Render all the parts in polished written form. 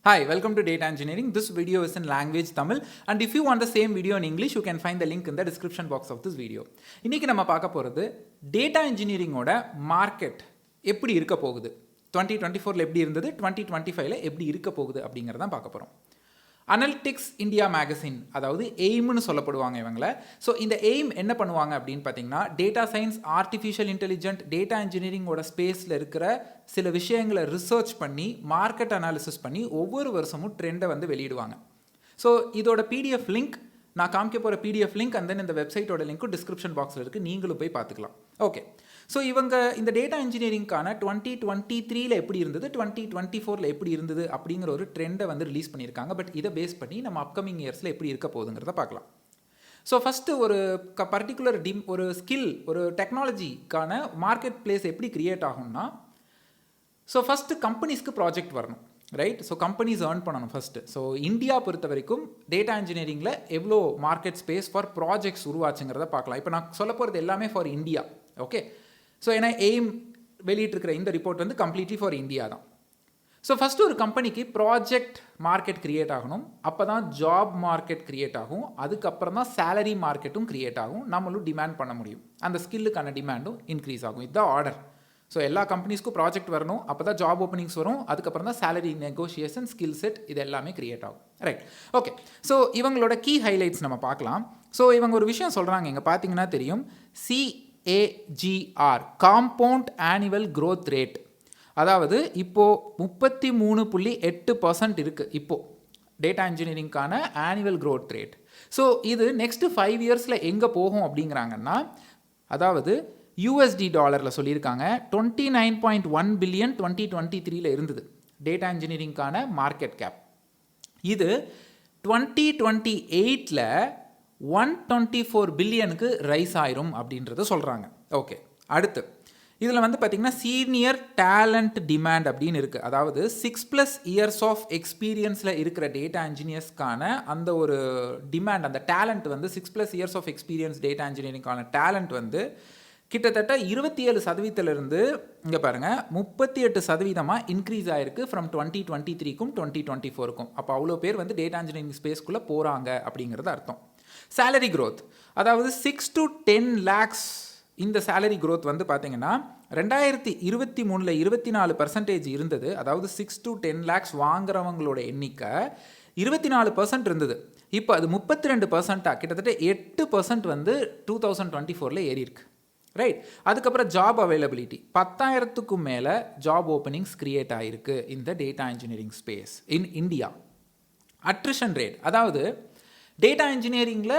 Hi, welcome to Data Engineering. This video is in language Tamil, and if you want the same video in English, you can find the link in the description box of this video. இன்னைக்கு நம்ம பார்க்க போறது data இன்ஜினியரிங்கோட market எப்படி இருக்க போகுது, 2024ல எப்படி இருந்தது, 2025ல எப்படி இருக்க போகுது அப்படிங்கறத பார்க்க போறோம். அனலிட்டிக்ஸ் இந்தியா மேகசின், அதாவது எய்ம்னு சொல்லப்படுவாங்க இவங்கள. ஸோ இந்த எய்ம் என்ன பண்ணுவாங்க அப்படின்னு பார்த்தீங்கன்னா, data science, artificial intelligent, data இன்ஜினியரிங்கோட ஸ்பேஸில் இருக்கிற சில விஷயங்களை ரிசர்ச் பண்ணி மார்க்கெட் அனாலிசிஸ் பண்ணி ஒவ்வொரு வருஷமும் ட்ரெண்டை வந்து வெளியிடுவாங்க. ஸோ இதோட பிடிஎஃப் லிங்க் நான் காமிக்க போகிற பிடிஎஃப் லிங்க் அண்ட் தென் இந்த வெப்சைட்டோட லிங்க்கும் டிஸ்கிரிப்ஷன் பாக்ஸில் இருக்குது, நீங்களும் போய் பார்த்துக்கலாம். ஓகே, ஸோ இவங்க இந்த டேட்டா இன்ஜினியரிங்கான 2023ல எப்படி இருந்தது, 2024ல எப்படி இருந்தது அப்படிங்கிற ஒரு ட்ரெண்டை வந்து ரிலீஸ் பண்ணியிருக்காங்க. பட் இதை பேஸ் பண்ணி நம்ம அப்கமிங் இயர்ஸில் எப்படி இருக்க போகுதுங்கிறத பார்க்கலாம். ஸோ ஃபஸ்ட்டு ஒரு பர்டிகுலர் ஒரு ஸ்கில், ஒரு டெக்னாலஜிக்கான மார்க்கெட் பிளேஸ் எப்படி கிரியேட் ஆகும்னா, ஸோ ஃபஸ்ட்டு கம்பெனிஸ்க்கு ப்ராஜெக்ட் வரணும், ரைட்? ஸோ கம்பெனிஸ் ஏர்ன் பண்ணணும் ஃபஸ்ட்டு. ஸோ இந்தியா பொறுத்த வரைக்கும் டேட்டா இன்ஜினியரிங்கில் எவ்வளோ மார்க்கெட் ஸ்பேஸ் ஃபார் ப்ராஜெக்ட்ஸ் உருவாச்சுங்கிறத பார்க்கலாம். இப்போ நான் சொல்ல போகிறது எல்லாமே ஃபார் இந்தியா. ஓகே, ஸோ ஏன்னா எய்ம் வெளியிட்டிருக்கிற இந்த ரிப்போர்ட் வந்து கம்ப்ளீட்லி ஃபார் இந்தியா தான். ஸோ ஃபஸ்ட்டு ஒரு கம்பெனிக்கு ப்ராஜெக்ட் மார்க்கெட் கிரியேட் ஆகணும், அப்போ தான் ஜாப் மார்க்கெட் கிரியேட் ஆகும், அதுக்கப்புறம் தான் சேலரி மார்க்கெட்டும் கிரியேட் ஆகும், நம்மளும் டிமாண்ட் பண்ண முடியும், அந்த ஸ்கில்லுக்கான டிமாண்டும் இன்க்ரீஸ் ஆகும். இதுதான் ஆர்டர். ஸோ எல்லா கம்பெனிஸ்க்கும் ப்ராஜெக்ட் வரணும், அப்போ தான் ஜாப் ஓப்பனிங்ஸ் வரும், அதுக்கப்புறம் தான் சேலரி நெகோஷியேஷன், ஸ்கில் செட், இது எல்லாமே கிரியேட் ஆகும், ரைட்? ஓகே, ஸோ இவங்களோட கீ ஹைலைட்ஸ் நம்ம பார்க்கலாம். ஸோ இவங்க ஒரு விஷயம் சொல்கிறாங்க, இங்கே பார்த்தீங்கன்னா தெரியும், CAGR, compound annual growth rate. அதாவது இப்போது 33.8% இருக்குது இப்போது டேட்டா இன்ஜினியரிங்கான ஆனுவல் க்ரோத் ரேட். ஸோ இது நெக்ஸ்ட்டு 5 இயர்ஸில் எங்கே போகும் அப்படிங்கிறாங்கன்னா, அதாவது USD டாலரில் சொல்லியிருக்காங்க, 29.1 பில்லியன் 2023ல இருந்தது டேட்டா இன்ஜினியரிங்கான மார்க்கெட் கேப். இது 2028ல் 124 பில்லியனுக்கு ரைஸ் ஆயிரும் அப்படின்றத சொல்கிறாங்க. ஓகே, அடுத்து இதில் வந்து பார்த்திங்கன்னா சீனியர் டேலண்ட் டிமாண்ட் அப்படின்னு இருக்குது. அதாவது 6+ இயர்ஸ் ஆஃப் எக்ஸ்பீரியன்ஸில் இருக்கிற டேட்டா இன்ஜினியர்ஸ்க்கான அந்த ஒரு டிமாண்ட், அந்த டேலண்ட் வந்து 6+ இயர்ஸ் ஆஃப் எக்ஸ்பீரியன்ஸ் டேட்டா இன்ஜினியரிங்கான டேலண்ட் வந்து கிட்டத்தட்ட 27%, இங்கே பாருங்கள் 38% இன்க்ரீஸ் ஆகிருக்கு ஃப்ரம் 2023க்கும் 2024க்கும். அப்போ அவ்வளோ பேர் வந்து டேட்டா இன்ஜினியரிங் ஸ்பேஸ்க்குள்ளே போகிறாங்க அப்படிங்கிறது அர்த்தம். சேலரி க்ரோத், அதாவது 6 to 10 lakhs, இந்த சேலரி க்ரோத் வந்து பார்த்தீங்கன்னா 2023ல் 24% இருந்தது. அதாவது 6 to 10 lakhs வாங்குறவங்களோட எண்ணிக்கை 24% இருந்தது. இப்போ அது 32%, கிட்டத்தட்ட 8% வந்து 2024ல் ஏறி இருக்கு, ரைட்? அதுக்கப்புறம் ஜாப் அவைலபிலிட்டி, 10,000க்கும் மேலே ஜாப் ஓப்பனிங்ஸ் கிரியேட் ஆகிருக்கு இந்த data engineering space in India. Attrition rate, அதாவது டேட்டா இன்ஜினியரிங்கில்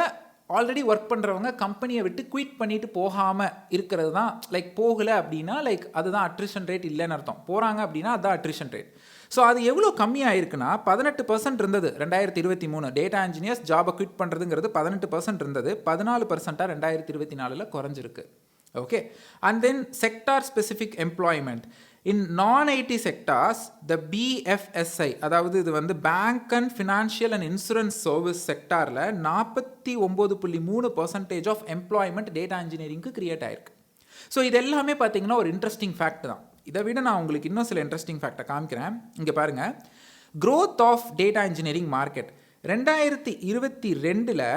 ஆல்ரெடி ஒர்க் பண்ணுறவங்க கம்பெனியை விட்டு குயிட் பண்ணிட்டு போகாமல் இருக்கிறது தான், லைக் போகலை அப்படின்னா லைக் அதுதான் அட்ரிஷன் ரேட் இல்லைன்னு அர்த்தம். போகிறாங்க அப்படின்னா அதுதான் அட்ரிஷன் ரேட். ஸோ அது எவ்வளோ கம்மியாக இருக்குன்னா, 18% இருந்தது 2023. டேட்டா இன்ஜினியர்ஸ் ஜாபை குவிட் பண்ணுறதுங்கிறது 18% இருந்தது, 14% 2024ல் குறைஞ்சிருக்கு. Okay, and then sector specific employment in non-IT sectors, the BFSI, அதாவது இது வந்து bank and financial and insurance service செக்டாரில் 49.3% ஆஃப் எம்ப்ளாய்மெண்ட் டேட்டா இன்ஜினியரிங்க்கு கிரியேட் ஆயிருக்கு. ஸோ இது எல்லாமே பார்த்தீங்கன்னா ஒரு இன்ட்ரெஸ்டிங் ஃபேக்ட் தான். இதை விட நான் உங்களுக்கு இன்னும் சில இன்ட்ரெஸ்டிங் ஃபேக்டை காமிக்கிறேன். இங்கே பாருங்கள், growth of data engineering market 2022ல்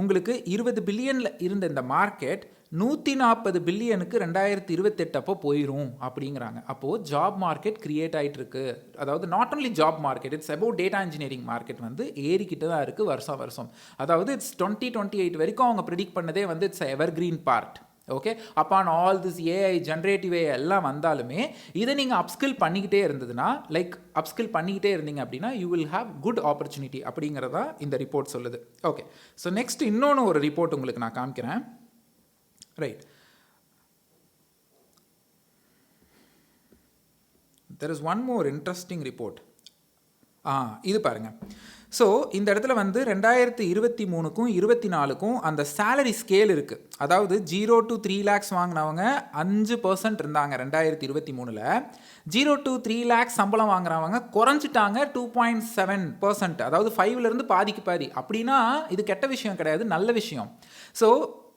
உங்களுக்கு 20 பில்லியனில் இருந்த இந்த மார்க்கெட் 140 பில்லியனுக்கு 2028 அப்போ போயிடும் அப்படிங்கிறாங்க. அப்போது ஜாப் மார்க்கெட் கிரியேட் ஆகிட்டு இருக்கு. அதாவது not only job market, it's about data engineering market வந்து ஏறிக்கிட்டு தான் இருக்குது வருஷம். அதாவது இட்ஸ் 2028 வரைக்கும் அவங்க ப்ரிடிக்ட் பண்ணதே வந்து it's ever green part. Okay, upon all this AI, generative AI எல்லாம் வந்தாலுமே இதை நீங்கள் அப்ஸ்கில் பண்ணிக்கிட்டே இருந்ததுன்னா, லைக் அப்ஸ்கில் பண்ணிக்கிட்டே இருந்தீங்க அப்படின்னா you will have good opportunity அப்படிங்கிறதா இந்த ரிப்போர்ட் சொல்லுது. ஓகே, ஸோ நெக்ஸ்ட் இன்னொன்று ஒரு ரிப்போர்ட் உங்களுக்கு நான் காமிக்கிறேன், right? there is one more interesting report. இது பாருங்க. ஸோ இந்த இடத்துல வந்து 2023க்கும் 24க்கும் அந்த சேலரி ஸ்கேல் இருக்குது. அதாவது 0 to 3 lakhs வாங்கினவங்க 5% இருந்தாங்க 2023ல். 0 to 3 lakhs சம்பளம் வாங்குறவங்க குறைஞ்சிட்டாங்க 2.7%. அதாவது 5லேருந்து பாதிக்கு பாதி. அப்படின்னா இது கெட்ட விஷயம் கிடையாது, நல்ல விஷயம். ஸோ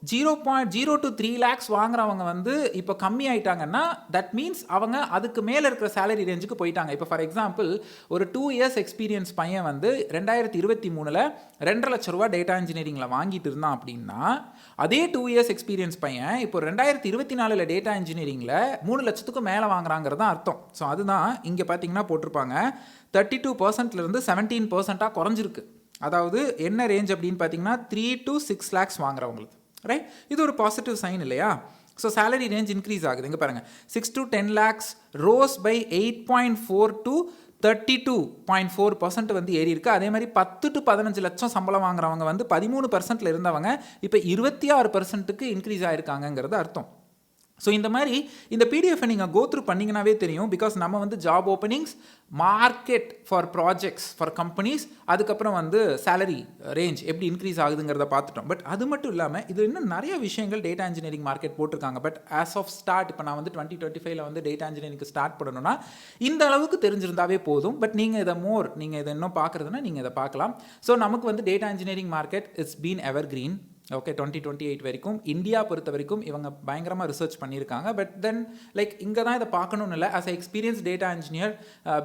0.0 to 3 lakhs வாங்குறவங்க வந்து இப்போ கம்மி ஆயிட்டாங்கன்னா தட் மீன்ஸ் அவங்க அதுக்கு மேலே இருக்கிற சேலரி ரேஞ்சுக்கு போயிட்டாங்க. இப்போ ஃபார் எக்ஸாம்பிள் ஒரு 2 years எக்ஸ்பீரியன்ஸ் பையன் வந்து 2023 2.5 லட்ச ரூபா டேட்டா இன்ஜினியரிங்கில் வாங்கிட்டு இருந்தான் அப்படின்னா அதே 2 years எக்ஸ்பீரியன்ஸ் பையன் இப்போ 2024 டேட்டா இன்ஜினியரிங்கில் 3 லட்சத்துக்கு மேலே வாங்குறாங்கிறது தான் அர்த்தம். ஸோ அதுதான் இங்கே பார்த்தீங்கன்னா போட்டிருப்பாங்க 32%லேருந்து 17% குறைஞ்சிருக்கு. அதாவது என்ன ரேஞ்ச் அப்படின்னு பார்த்தீங்கன்னா 3 to 6 lakhs வாங்குறவங்களுக்கு, ரைட்? இது ஒரு பாசிட்டிவ் சைன் இல்லையா? ஸோ சேலரி ரேஞ்ச் இன்க்ரீஸ் ஆகுது. இங்கே பாருங்கள் 6 to 10 lakhs rose by 8.4 to 32.4% வந்து ஏறி இருக்குது. அதே மாதிரி 10 to 15 லட்சம் சம்பளம் வாங்குறவங்க வந்து 13%ல் இருந்தவங்க இப்போ 26%க்கு இன்க்ரீஸ் ஆகிருக்காங்கங்கிறது அர்த்தம். ஸோ இந்த மாதிரி இந்த பிடிஎஃபை நீங்கள் கோத்ரூ பண்ணிங்கனாவே தெரியும். பிகாஸ் நம்ம வந்து job openings, market for projects for companies, அதுக்கப்புறம் வந்து சேலரி ரேஞ்ச் எப்படி இன்க்ரீஸ் ஆகுதுங்கிறத பார்த்துட்டோம். பட் அது மட்டும் இல்லாமல் இது இன்னும் நிறைய விஷயங்கள் டேட்டா இன்ஜினியரிங் மார்க்கெட் போட்டிருக்காங்க. பட் ஆஸ் ஆஃப் ஸ்டார்ட் இப்போ நான் வந்து 2025 வந்து டேட்டா இன்ஜினியரிங்க்கு ஸ்டார்ட் பண்ணணும்னா இந்த அளவுக்கு தெரிஞ்சிருந்தாவே போதும். பட் நீங்கள் இதை இன்னும் பார்க்குறதுனா நீங்கள் இதை பார்க்கலாம். ஸோ நமக்கு வந்து data engineering market it's been ever green. Okay, 2028 வரைக்கும் இந்தியா பொறுத்த வரைக்கும் இவங்க பயங்கரமாக ரிசர்ச் பண்ணியிருக்காங்க. பட் தென் லைக் இங்கே தான் இதை பார்க்கணும்னு இல்லை. As a experience data engineer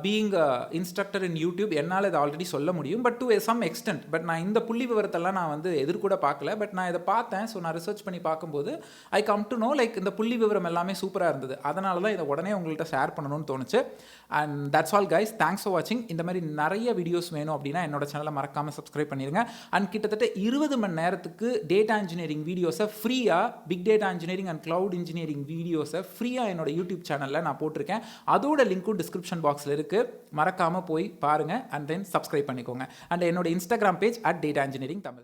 being instructor in YouTube என்னால் இதை ஆல்ரெடி சொல்ல முடியும். But to some extent. But நான் இந்த புள்ளி விவரத்தெல்லாம் நான் வந்து எதிர்கூட பார்க்கல. பட் நான் இதை பார்த்தேன். ஸோ நான் ரிசர்ச் பண்ணி பார்க்கும்போது I come to know like இந்த புள்ளி விவரம் எல்லாமே சூப்பராக இருந்தது. அதனால தான் இதை உடனே உங்கள்கிட்ட ஷேர் பண்ணணும்னு தோணுச்சு. And that's all guys, thanks for வாட்சிங். இந்த மாதிரி நிறைய வீடியோஸ் வேணும் அப்படின்னா என்னோட சேனலை மறக்காமல் சப்ஸ்கிரைப் பண்ணிடுங்க. அண்ட் கிட்டத்தட்ட 20 மணி நேரத்துக்கு டேட்டா இன்ஜினியரிங் வீடியோஸை ஃப்ரீயாக, big data engineering and cloud engineering வீடியோஸை ஃப்ரீயாக என்னோட யூடியூப் சேனலில் நான் போட்டிருக்கேன். அதோட லிங்க்கும் டிஸ்கிரிப்ஷன் பாக்ஸில் இருக்குது. மறக்காமல் போய் பாருங்கள் அண்ட் தென் சப்ஸ்கிரைப் பண்ணிக்கோங்க. அண்ட் என்னோட இன்ஸ்டாகிராம் பேஜ் @dataengineeringtamil.